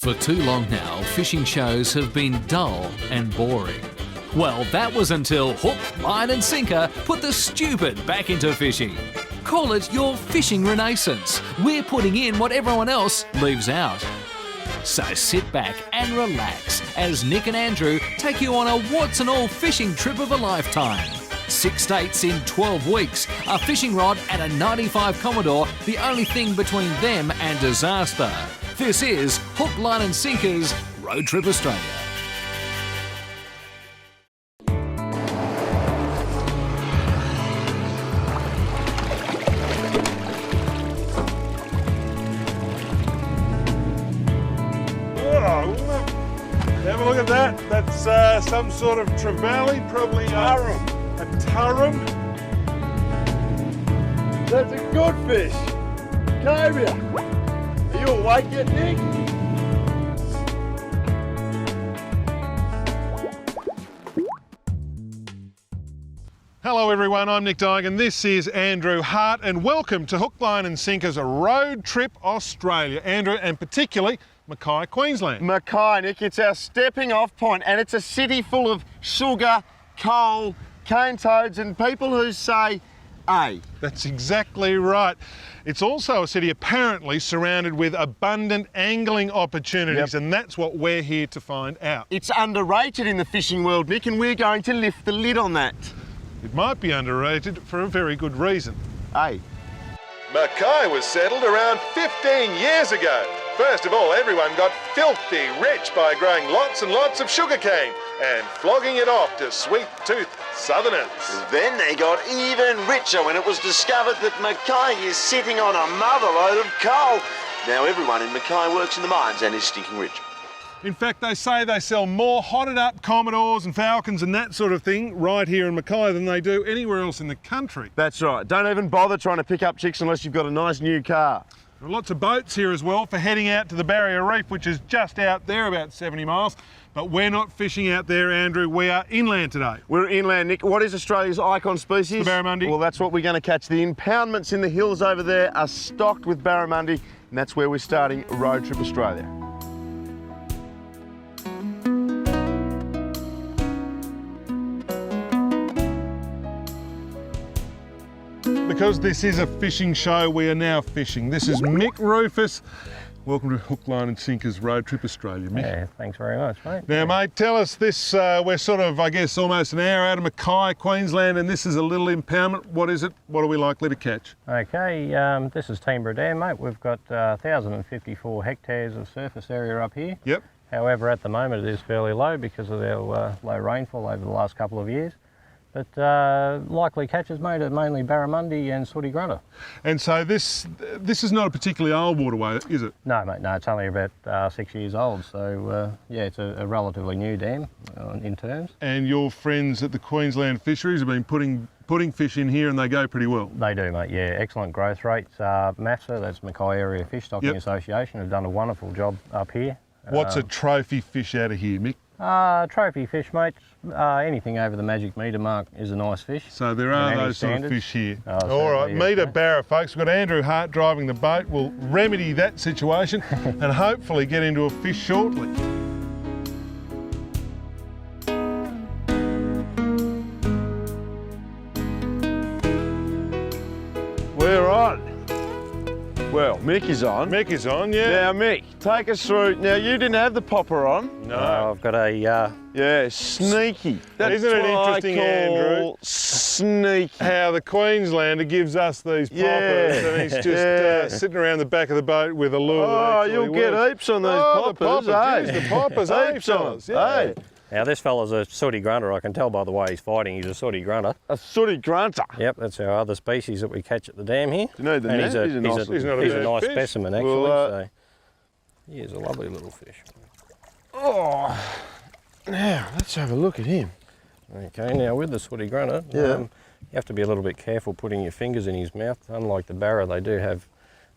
For too long now, fishing shows have been dull and boring. Well, that was until Hook, Line and Sinker put the stupid back into fishing. Call it your fishing renaissance. We're putting in what everyone else leaves out. So sit back and relax as Nick and Andrew take you on a warts and all fishing trip of a lifetime. 6 states in 12 weeks, a fishing rod and a 95 Commodore, the only thing between them and disaster. This is Hook, Line and Sinker's Road Trip Australia. Oh, look. Have a look at that. That's some sort of trevally, probably a turrum. That's a good fish. Cobia. Are you awake yet, Nick? Hello everyone, I'm Nick Dyke and this is Andrew Hart and welcome to Hook, Line and Sinker's Road Trip Australia. Andrew, and particularly Mackay, Queensland. Mackay, Nick, it's our stepping off point and it's a city full of sugar, coal, cane toads and people who say, "Ay." That's exactly right. It's also a city apparently surrounded with abundant angling opportunities, and that's what we're here to find out. It's underrated in the fishing world, Nick, and we're going to lift the lid on that. It might be underrated for a very good reason. Ay. Mackay was settled around 15 years ago. First of all, everyone got filthy rich by growing lots and lots of sugarcane and flogging it off to sweet-toothed southerners. Then they got even richer when it was discovered that Mackay is sitting on a motherload of coal. Now everyone in Mackay works in the mines and is stinking rich. In fact, they say they sell more hotted up Commodores and Falcons and that sort of thing right here in Mackay than they do anywhere else in the country. That's right. Don't even bother trying to pick up chicks unless you've got a nice new car. There are lots of boats here as well for heading out to the Barrier Reef, which is just out there, about 70 miles. But we're not fishing out there, Andrew. We are inland today. We're inland, Nick. What is Australia's icon species? The barramundi. Well, that's what we're going to catch. The impoundments in the hills over there are stocked with barramundi, and that's where we're starting Road Trip Australia. Because this is a fishing show, we are now fishing. This is Mick Rufus. Welcome to Hook, Line and Sinker's Road Trip Australia, Mick. Yeah, thanks very much, mate. Now, mate, tell us this, we're sort of, I guess, almost an hour out of Mackay, Queensland, and this is a little impoundment. What is it? What are we likely to catch? Okay, this is Toombra Dam, mate. We've got 1,054 hectares of surface area up here. Yep. However, at the moment it is fairly low because of our low rainfall over the last couple of years. But likely catches, mate, are mainly barramundi and sooty grunter. And so this is not a particularly old waterway, is it? No, mate, no, it's only about 6 years old. So, yeah, it's a relatively new dam in terms. And your friends at the Queensland Fisheries have been putting fish in here and they go pretty well? They do, mate, yeah. Excellent growth rates. MAFSA, that's Mackay Area Fish Stocking Association, have done a wonderful job up here. What's a trophy fish out of here, Mick? Trophy fish, mate. Anything over the magic metre mark is a nice fish. So there are those standards. sort of fish here. Oh, all right, metre barra, folks. We've got Andrew Hart driving the boat. We'll remedy that situation and hopefully get into a fish shortly. We're on. Well, Mick is on. Mick is on, yeah. Now, Mick, take us through. Now, you didn't have the popper on. No. I've got a... Yeah, sneaky. That's Isn't it what interesting, I call Andrew? Sneaky. How the Queenslander gives us these poppers and he's just sitting around the back of the boat with a lure that Oh, actually you'll get works. heaps on those Oh, poppers, the poppers, eh? geez, the poppers, eh, Heaps on fellas? them, Yeah. eh? Now, this fella's a sooty grunter. I can tell by the way he's fighting. He's a sooty grunter. A sooty grunter. Yep, that's our other species that we catch at the dam here. Do you know the and name? he's a He's not a nice bad fish. specimen, actually. Well, So he is a lovely little fish. Oh, now let's have a look at him. Okay, now with the sooty grunter, you have to be a little bit careful putting your fingers in his mouth. Unlike the barra, they do have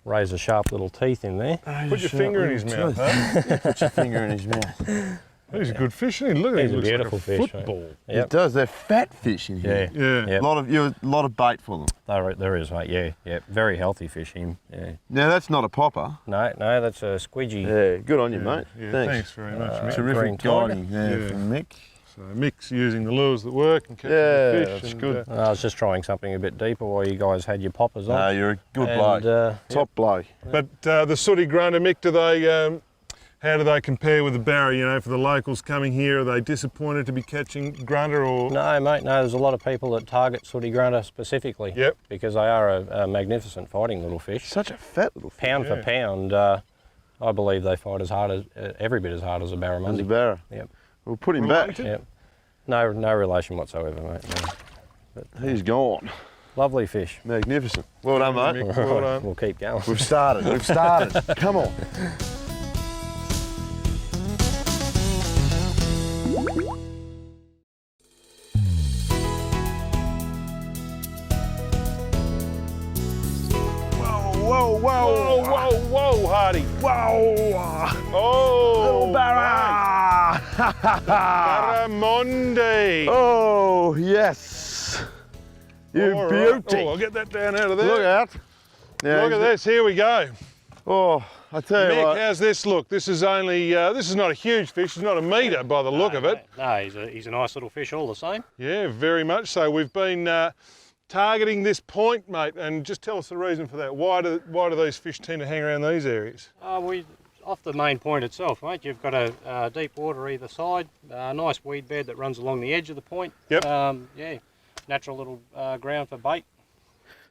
razor sharp little teeth in there. Put your finger in his mouth, huh? Put your finger in his mouth. He's a good fish, isn't he? Look at him. He's a Looks beautiful like a fish, football. mate. It Yep. does. They're fat fish in here. Yeah. Yeah. Yep. A lot of bait for them. There is, mate. Yeah. Yeah. Very healthy fish. Him. Yeah. Now that's not a popper. No, that's a squidgy. Yeah, good on you, mate. Yeah, Thanks. thanks very much, Mick. Green Terrific tiger. guiding there Yeah. from Mick. So Mick's using the lures that work and catching Yeah, the fish. that's and, good. I was just trying something a bit deeper while you guys had your poppers on. No, you're a good And, bloke. Top bloke. but the sooty grunter, Mick, how do they compare with the Barra? You know, for the locals coming here, are they disappointed to be catching grunter or? No, mate, no, there's a lot of people that target sooty grunter specifically. Yep. Because they are a magnificent fighting little fish. Such a fat little fish. Pound for pound, I believe they fight as hard as, every bit as hard as a As a barramundi. barra. Yep. We'll put him back. Related? Yep. No relation whatsoever, mate. No. He's gone. Lovely fish. Magnificent. Well done, mate. Mick, well done. We'll keep going. We've started. We've started. Come on. Whoa, whoa, whoa, whoa, Hardy. Whoa. Oh, Little barra. Barramundi. Oh, yes. You All right. beauty. Oh, I'll get that down out of there. Look out. Now, Look at this, here we go. Oh, I tell you Mick, what. how's this look? This is only, this is not a huge fish, it's not a metre by the look of it. No, he's a nice little fish all the same. Yeah, very much so. We've been targeting this point, mate, and just tell us the reason for that. Why do these fish tend to hang around these areas? Off the main point itself, mate, you've got a deep water either side, a nice weed bed that runs along the edge of the point. Yep. Yeah, natural little ground for bait.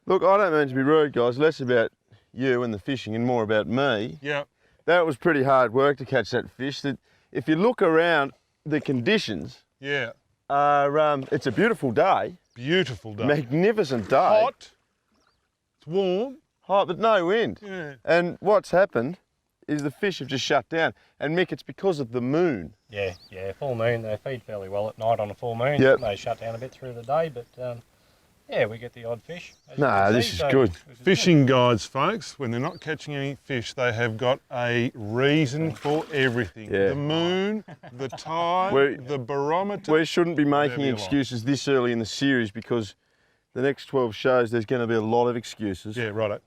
Look, I don't mean to be rude, guys. Less about you and the fishing and more about me. Yeah. That was pretty hard work to catch that fish. That if you look around, the conditions Yeah. are, it's a beautiful day, Beautiful day. magnificent day. Hot. It's warm. Hot, but no wind. Yeah. And what's happened is the fish have just shut down. And Mick, it's because of the moon. Yeah, full moon. They feed fairly well at night on a full moon. Yep. They shut down a bit through the day, but yeah, we get the odd fish. as you No, can this see, is so- good. Fishing guides, folks, when they're not catching any fish, they have got a reason for everything. Yeah. The moon, the tide, We- the barometer. We shouldn't be making Whatever you like. excuses this early in the series because the next 12 shows there's going to be a lot of excuses. Yeah, righto.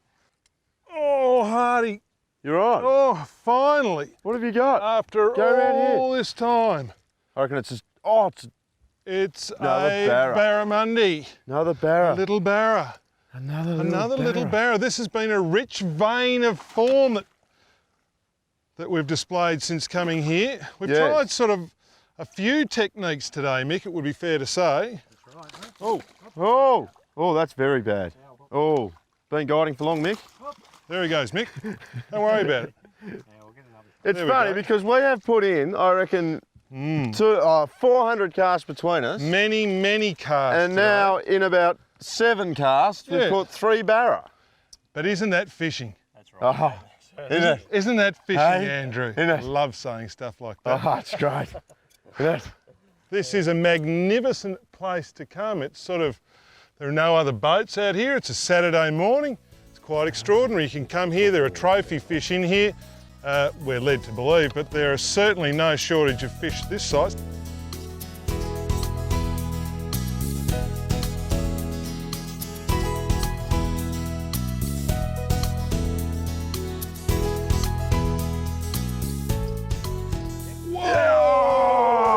Oh, Hardy. You're on. Oh, finally. What have you got? After Go around here. all this time. I reckon it's just, oh, it's It's Another a barra. barramundi, another a barra. little barra. Another Little barra. This has been a rich vein of form that we've displayed since coming here. We've Yes. tried sort of a few techniques today, Mick, it would be fair to say. That's right, mate. Oh, that's very bad. Oh, been guiding for long, Mick. There he goes, Mick. Don't worry about it. Yeah, we'll get another. It's There we funny go. because we have put in, I reckon, 400 casts between us. Many, many casts. And today. now in about 7 casts, we've Yeah. caught 3 barra. But isn't that fishing? That's right. Oh, isn't it? Isn't that fishing, Hey, Andrew? isn't it? I love saying stuff like that. Oh, it's great. Isn't it? This is a magnificent place to come. It's sort of, there are no other boats out here. It's a Saturday morning. It's quite extraordinary. You can come here. There are trophy fish in here. We're led to believe, but there is certainly no shortage of fish at this site.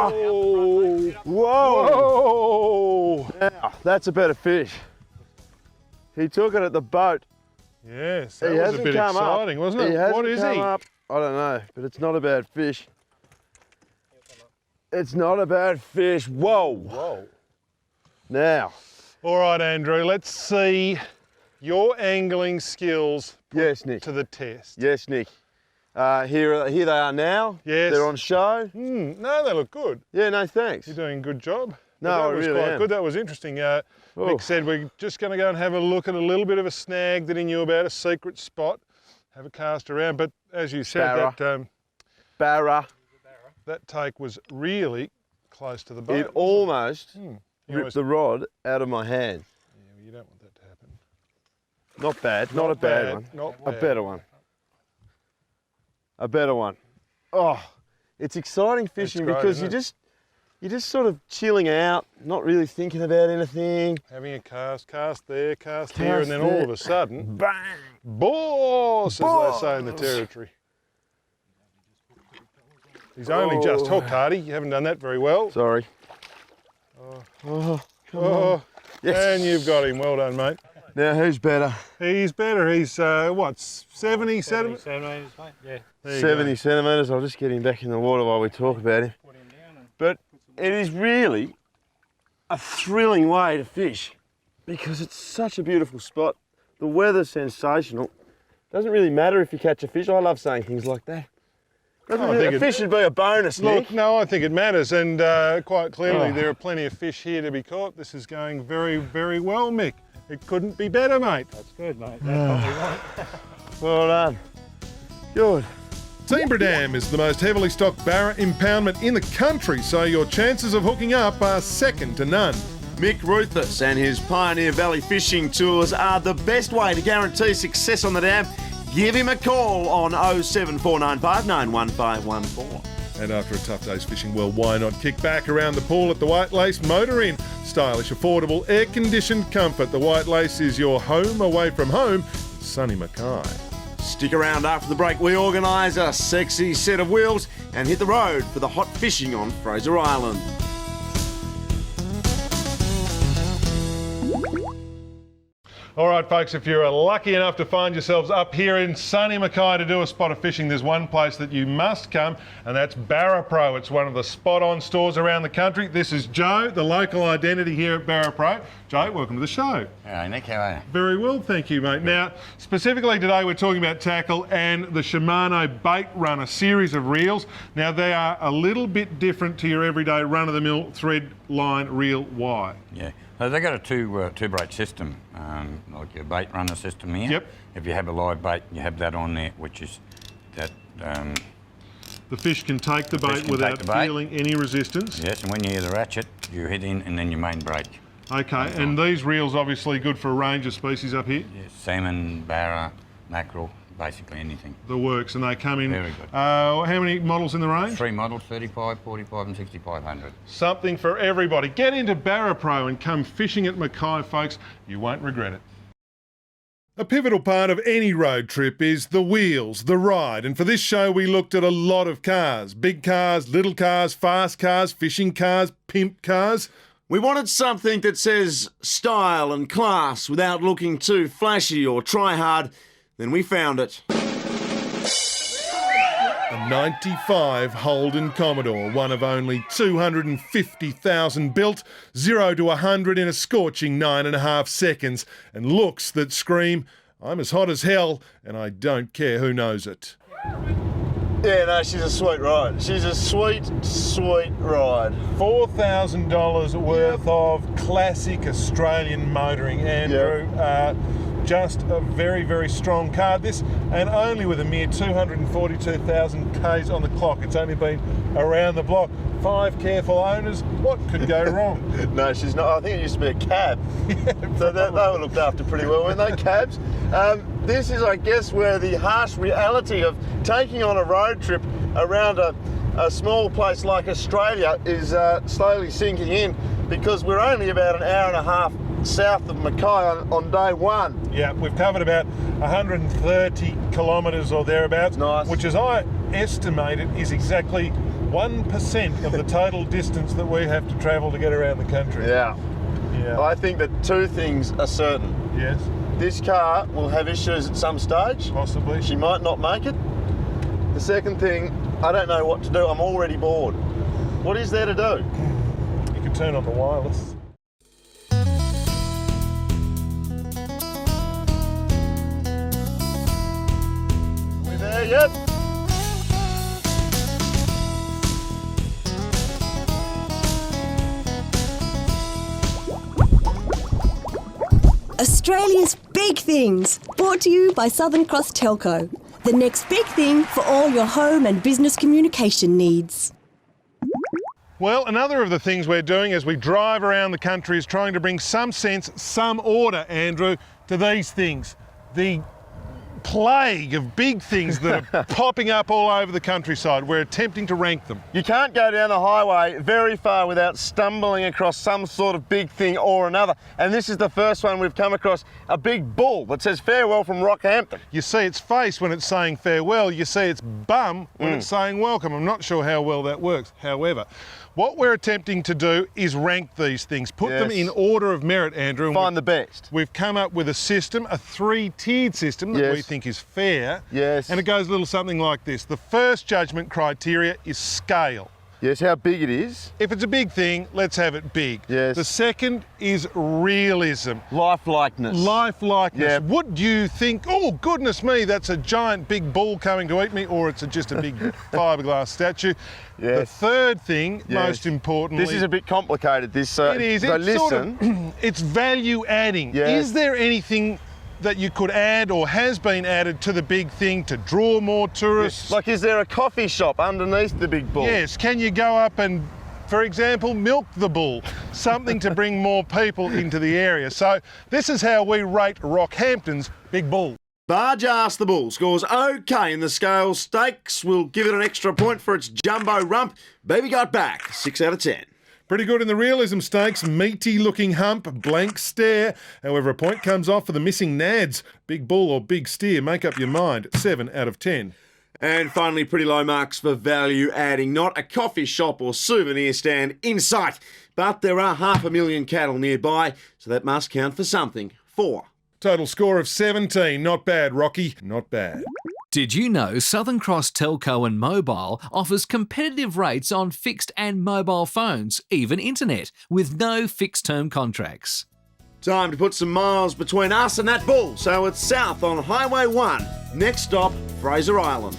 Whoa! Whoa! Whoa! Now, that's a better fish. He took it at the boat. Yes, that He was a hasn't bit come exciting, up. wasn't it? He hasn't What is come he? up. I don't know, but it's not a bad fish. It's not a bad fish. Whoa! Whoa. Now, All right, Andrew, let's see your angling skills yes, Nick. to the test. Yes, Nick. Here they are now. Yes. They're on show. No, they look good. Yeah, no thanks. You're doing a good job. No, But that I was really quite am. good. That was interesting. Oh. Mick said we're just going to go and have a look at a little bit of a snag that he knew about, a secret spot. Have a cast around. But as you said, Barra. Barra. that take was really close to the boat. It almost You ripped almost- the rod out of my hand. Yeah, well, you don't want that to happen. Not bad. Not a bad one. Not A bad. better one. A better one. Oh, It's exciting fishing great, because isn't it? you're just sort of chilling out, not really thinking about anything. Having a cast there, cast here, and then there. all of a sudden, bang! Boss, as they say in the territory. He's only just hooked, Hardy. You haven't done that very well. Sorry. Oh, Yes. and you've got him. Well done, mate. Now who's better? He's better. He's, what, 70 centimetres? Centimetres, mate, yeah. There you 70 centimetres. I'll just get him back in the water while we talk about him. But it is really a thrilling way to fish because it's such a beautiful spot. The weather's sensational. Doesn't really matter if you catch a fish. I love saying things like that. A fish should be a bonus, Look, Nick. no, I think it matters, and quite clearly there are plenty of fish here to be caught. This is going very, very well, Mick. It couldn't be better, mate. That's good, mate. That's what we want. Well done. Good. Teembradam is the most heavily stocked barra impoundment in the country, so your chances of hooking up are second to none. Mick Ruthus and his Pioneer Valley fishing tours are the best way to guarantee success on the dam. Give him a call on 07495 91514. And after a tough day's fishing, well, why not kick back around the pool at the White Lace Motor Inn? Stylish, affordable, air-conditioned comfort. The White Lace is your home away from home. Sunny Mackay. Stick around after the break. We organise a sexy set of wheels and hit the road for the hot fishing on Fraser Island. All right, folks, if you're lucky enough to find yourselves up here in sunny Mackay to do a spot of fishing, there's one place that you must come, and that's Barra Pro. It's one of the spot-on stores around the country. This is Joe, the local identity here at Barra Pro. Joe, welcome to the show. Hello, Nick. How are you? Very well, thank you, mate. Now, specifically today, we're talking about tackle and the Shimano Bait Runner series of reels. Now, they are a little bit different to your everyday run-of-the-mill thread line reel. Why? Yeah. So they've got a two braid system, like your bait runner system here. Yep. If you have a live bait, you have that on there, which is that. The fish can take the fish bait can without take the bait. feeling any resistance. Yes, and when you hear the ratchet, you hit in and then your main break. Okay, and these reels obviously good for a range of species up here. Yes, salmon, barra, mackerel, basically anything. The works, and they come in. Very good. How many models in the range? 3 models, 35, 45 and 6500. Something for everybody. Get into Barra Pro and come fishing at Mackay, folks. You won't regret it. A pivotal part of any road trip is the wheels, the ride, and for this show we looked at a lot of cars. Big cars, little cars, fast cars, fishing cars, pimp cars. We wanted something that says style and class without looking too flashy or try hard. Then we found it. A 95 Holden Commodore, one of only 250,000 built, 0 to 100 in a scorching 9.5 seconds, and looks that scream, I'm as hot as hell and I don't care who knows it. Yeah, no, she's a sweet ride. She's a sweet, sweet ride. $4,000 worth of classic Australian motoring, Andrew. Just a very, very strong car. This, and only with a mere 242,000 Ks on the clock. It's only been around the block. 5 careful owners. What could go wrong? No, she's not. I think it used to be a cab. So they were looked after pretty well, weren't they, cabs? This is, I guess, where the harsh reality of taking on a road trip around a small place like Australia is slowly sinking in, because we're only about an hour and a half south of Mackay on day one. Yeah, we've covered about 130 kilometres or thereabouts, Nice. which, as I estimate it, is exactly 1% of the total distance that we have to travel to get around the country. Yeah. Yeah. I think that two things are certain. Yes, This car will have issues at some stage. possibly. She might not make it. The second thing, I don't know what to do. I'm already bored. What is there to do? You can turn on the wireless. We there yet? Australia's big things, brought to you by Southern Cross Telco. The next big thing for all your home and business communication needs. Well, another of the things we're doing as we drive around the country is trying to bring some sense, some order, Andrew, to these things. The plague of big things that are popping up all over the countryside. We're attempting to rank them. You can't go down the highway very far without stumbling across some sort of big thing or another. And this is the first one we've come across, a big bull that says farewell from Rockhampton. You see its face when it's saying farewell, you see its bum when it's saying welcome. I'm not sure how well that works. However, what we're attempting to do is rank these things, put them in order of merit, Andrew. And Find the best. We've come up with a system, a 3-tiered system that we think is fair. Yes. And it goes a little something like this. The first judgment criteria is scale. Yes, how big it is. If it's a big thing, let's have it big. Yes. The second is realism. Lifelikeness. Lifelikeness. Yep. Would you think, oh, goodness me, that's a giant big bull coming to eat me, or it's just a big fiberglass statue? Yes. The third thing, most importantly... This is a bit complicated, this. It is. So It's listen. sort of, it's value adding. Yes. Is there anything that you could add or has been added to the big thing to draw more tourists? Like, is there a coffee shop underneath the big bull? Yes. Can you go up and, for example, milk the bull? Something to bring more people into the area. So this is how we rate Rockhampton's big bull. Barge Ass the Bull scores okay in the scale stakes. We'll give it an extra point for its jumbo rump. Baby got back, 6 out of 10. Pretty good in the realism stakes. Meaty looking hump, blank stare. However, a point comes off for the missing nads. Big bull or big steer, make up your mind. 7 out of 10. And finally, pretty low marks for value adding. Not a coffee shop or souvenir stand in sight, but there are 500,000 cattle nearby, so that must count for something. 4. Total score of 17. Not bad, Rocky. Not bad. Did you know Southern Cross Telco and Mobile offers competitive rates on fixed and mobile phones, even internet, with no fixed-term contracts? Time to put some miles between us and that bull, so it's south on Highway 1. Next stop, Fraser Island.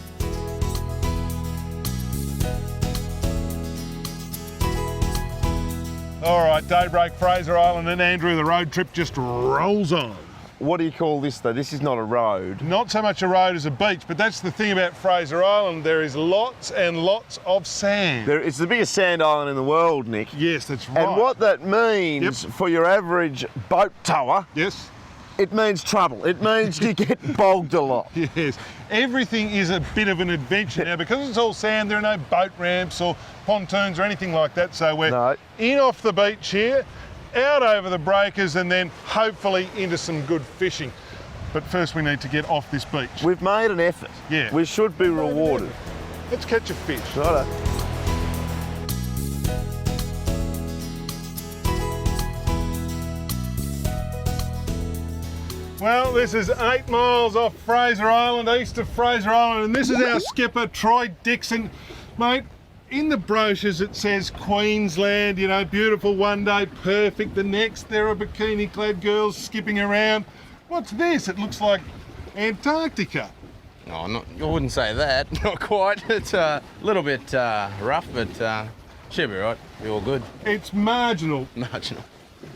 All right, daybreak, Fraser Island, and Andrew, the road trip just rolls on. What do you call this, though? This is not a road. Not so much a road as a beach, but that's the thing about Fraser Island. There is lots and lots of sand. It's the biggest sand island in the world, Nick. Yes, that's right. And what that means for your average boat tower, Yes. it means trouble. It means you get bogged a lot. Yes. Everything is a bit of an adventure now. Because it's all sand, there are no boat ramps or pontoons or anything like that. So we're in off the beach here, out over the breakers, and then hopefully into some good fishing. But first we need to get off this beach. We've made an effort. Yeah. We should be rewarded. Let's catch a fish. Righto. Well, this is 8 miles off Fraser Island, east of Fraser Island, and this is our skipper, Troy Dixon. Mate, in the brochures it says Queensland, you know, beautiful one day, perfect the next. There are bikini-clad girls skipping around. What's this? It looks like Antarctica. No, I wouldn't say that. Not quite. It's a little bit rough, but should be right. Be all good. It's marginal. Marginal.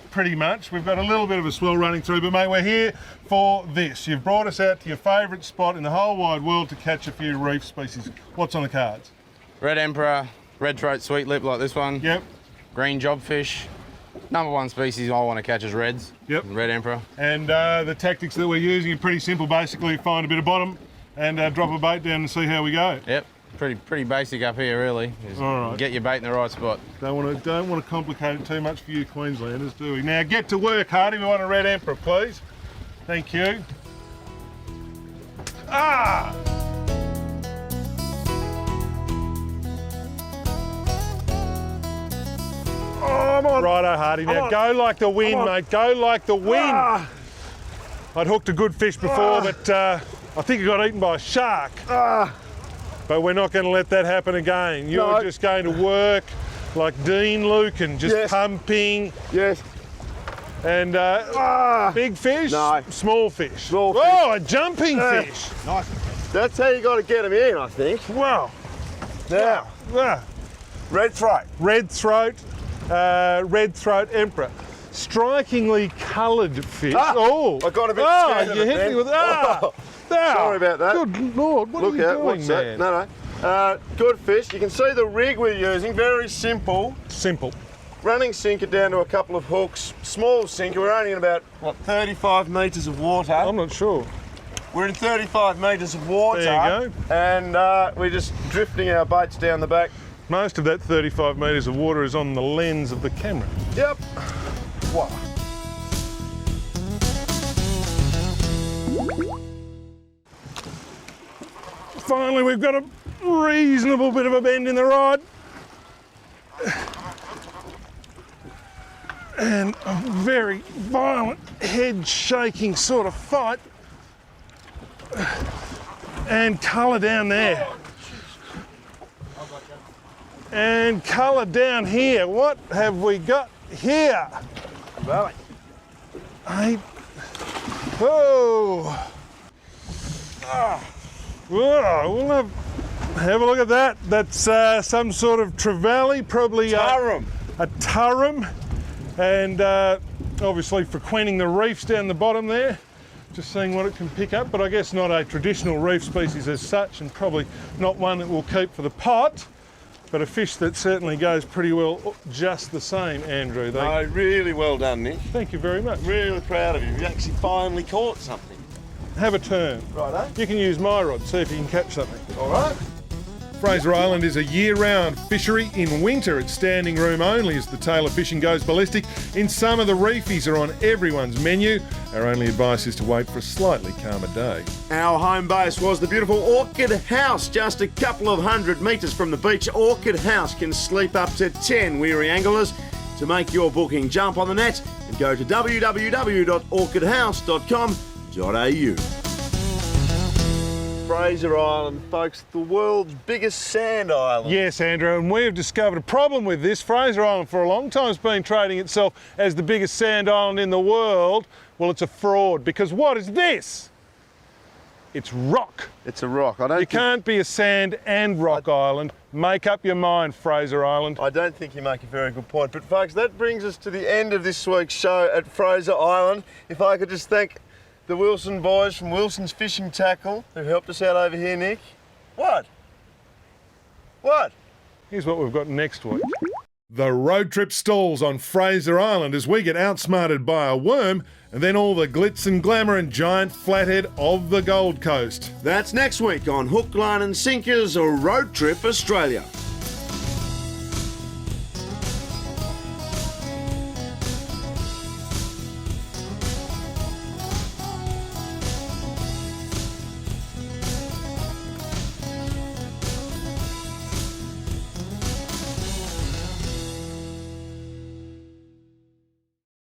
Pretty much. We've got a little bit of a swell running through, but mate, we're here for this. You've brought us out to your favourite spot in the whole wide world to catch a few reef species. What's on the cards? Red Emperor, red throat sweet lip like this one. Yep. Green jobfish. Number one species I want to catch is reds. Yep. Red Emperor. And the tactics that we're using are pretty simple. Basically, find a bit of bottom and drop a bait down and see how we go. Yep. Pretty basic up here, really. Just All right. Get your bait in the right spot. Don't want to complicate it too much for you Queenslanders, do we? Now get to work, Hardy. We want a red emperor, please. Thank you. Ah! Oh, I'm on. Righto, Hardy. Now go like the wind, mate. Go like the wind. Ah. I'd hooked a good fish before, but I think I got eaten by a shark. But we're not going to let that happen again. You're just going to work like Dean Lucan, just pumping. Yes. And big fish? No. Small fish? Small fish. Oh, a jumping fish. Nice. That's how you got to get them in, I think. Wow. Now, red throat. Red throat emperor. Strikingly coloured fish. I got a bit scared of you it hit then. me with Sorry about that. Good Lord, what Look are you out, doing, what's man? that? No. Good fish. You can see the rig we're using, very simple. Simple. Running sinker down to a couple of hooks. Small sinker, we're only in about, 35 metres of water. I'm not sure. We're in 35 metres of water. There you go. And we're just drifting our baits down the back. Most of that 35 metres of water is on the lens of the camera. Yep. Wow. Finally, we've got a reasonable bit of a bend in the rod. And a very violent head shaking sort of fight. And colour down there. And colour down here. What have we got here? Valley. Hey. Oh. Whoa, we'll have a look at that. That's some sort of trevally, probably Tarum. A tarum, and obviously frequenting the reefs down the bottom there. Just seeing what it can pick up, but I guess not a traditional reef species as such, and probably not one that we'll keep for the pot, but a fish that certainly goes pretty well just the same, Andrew. No, really well done, Nick. Thank you very much. Really proud of you. You actually finally caught something. Have a turn. Righto. You can use my rod, see if you can catch something. All right. Fraser Island is a year-round fishery. In winter, it's standing room only as the tailor fishing goes ballistic. In summer, the reefies are on everyone's menu. Our only advice is to wait for a slightly calmer day. Our home base was the beautiful Orchid House, just a couple of 100 metres from the beach. Orchid House can sleep up to 10 weary anglers. To make your booking, jump on the net and go to www.orchidhouse.com.au. Fraser Island, folks, the world's biggest sand island. Yes, Andrew, and we've discovered a problem with this. Fraser Island for a long time has been trading itself as the biggest sand island in the world. Well, it's a fraud, because what is this? It's rock. It's a rock. You can't be a sand and rock island. Make up your mind, Fraser Island. I don't think you make a very good point. But folks, that brings us to the end of this week's show at Fraser Island. If I could just thank the Wilson boys from Wilson's Fishing Tackle who helped us out over here, Nick. What? Here's what we've got next week. The road trip stalls on Fraser Island as we get outsmarted by a worm, and then all the glitz and glamour and giant flathead of the Gold Coast. That's next week on Hook, Line and Sinkers, a Road Trip Australia.